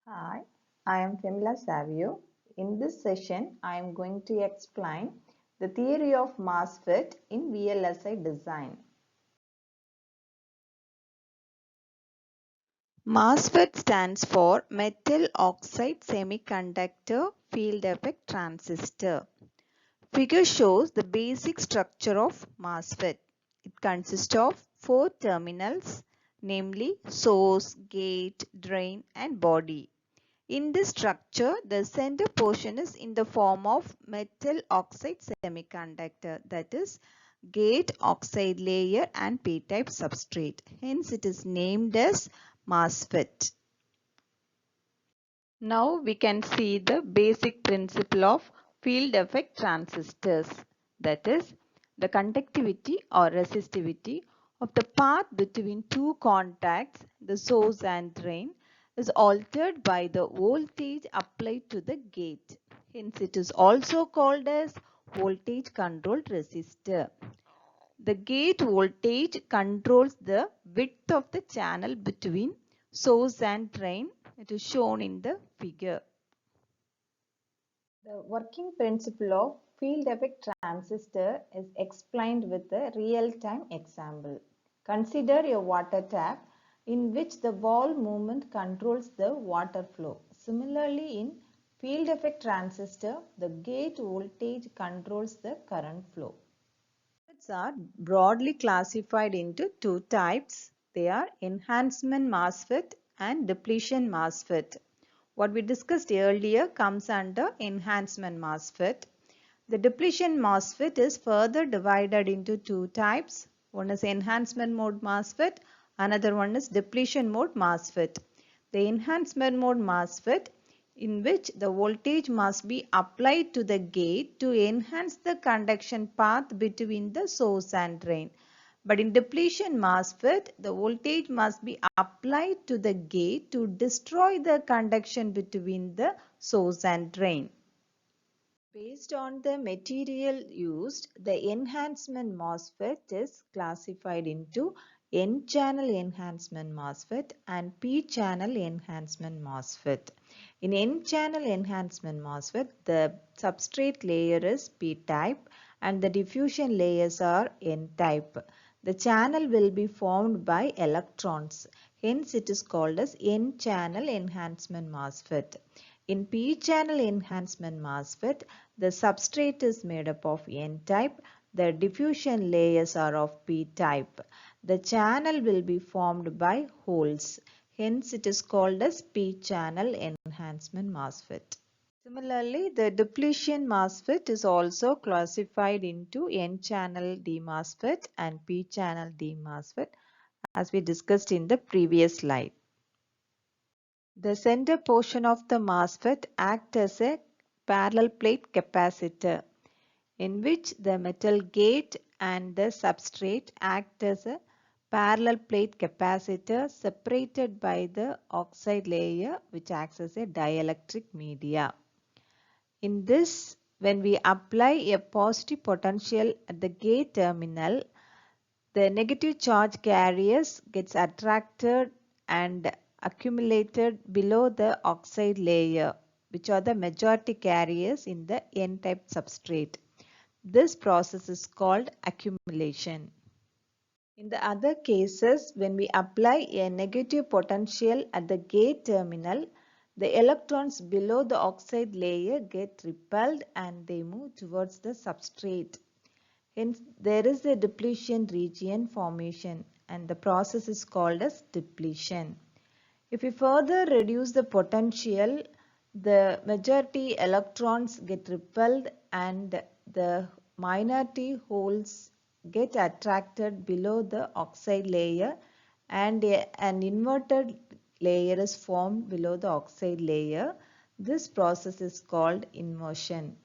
Hi, I am Femila Savio. In this session, I am going to explain the theory of MOSFET in VLSI design. MOSFET stands for Metal Oxide Semiconductor Field Effect Transistor. Figure shows the basic structure of MOSFET. It consists of four terminals, namely source, gate, drain, and body. In this structure, the center portion is in the form of metal oxide semiconductor, that is gate oxide layer and p-type substrate. Hence, it is named as MOSFET. Now we can see the basic principle of field effect transistors, that is the conductivity or resistivity of the path between two contacts, the source and drain, is altered by the voltage applied to the gate. Hence it is also called as voltage controlled resistor. The gate voltage controls the width of the channel between source and drain. It is shown in the figure. The working principle of field effect transistor is explained with a real-time example. Consider a water tap in which the valve movement controls the water flow. Similarly, in field effect transistor, the gate voltage controls the current flow. MOSFETs are broadly classified into two types. They are enhancement MOSFET and depletion MOSFET. What we discussed earlier comes under enhancement MOSFET. The depletion MOSFET is further divided into two types. One is enhancement mode MOSFET, another one is depletion mode MOSFET. The enhancement mode MOSFET, in which the voltage must be applied to the gate to enhance the conduction path between the source and drain. But in depletion MOSFET, the voltage must be applied to the gate to destroy the conduction between the source and drain. Based on the material used, the enhancement MOSFET is classified into N-channel enhancement MOSFET and P-channel enhancement MOSFET. In N-channel enhancement MOSFET, the substrate layer is P-type and the diffusion layers are N-type. The channel will be formed by electrons. Hence, it is called as N-channel enhancement MOSFET. In P-channel enhancement MOSFET, the substrate is made up of N-type. The diffusion layers are of P-type. The channel will be formed by holes. Hence, it is called as P-channel enhancement MOSFET. Similarly, the depletion MOSFET is also classified into N-channel DMOSFET and P-channel DMOSFET as we discussed in the previous slide. The center portion of the MOSFET acts as a parallel plate capacitor in which the metal gate and the substrate act as a parallel plate capacitor separated by the oxide layer which acts as a dielectric media. In this, when we apply a positive potential at the gate terminal, the negative charge carriers gets attracted and accumulated below the oxide layer, which are the majority carriers in the N-type substrate. This process is called accumulation. In the other cases, when we apply a negative potential at the gate terminal, the electrons below the oxide layer get repelled and they move towards the substrate. Hence, there is a depletion region formation and the process is called as depletion. If we further reduce the potential, the majority electrons get repelled and the minority holes get attracted below the oxide layer and an inverted layer is formed below the oxide layer. This process is called inversion.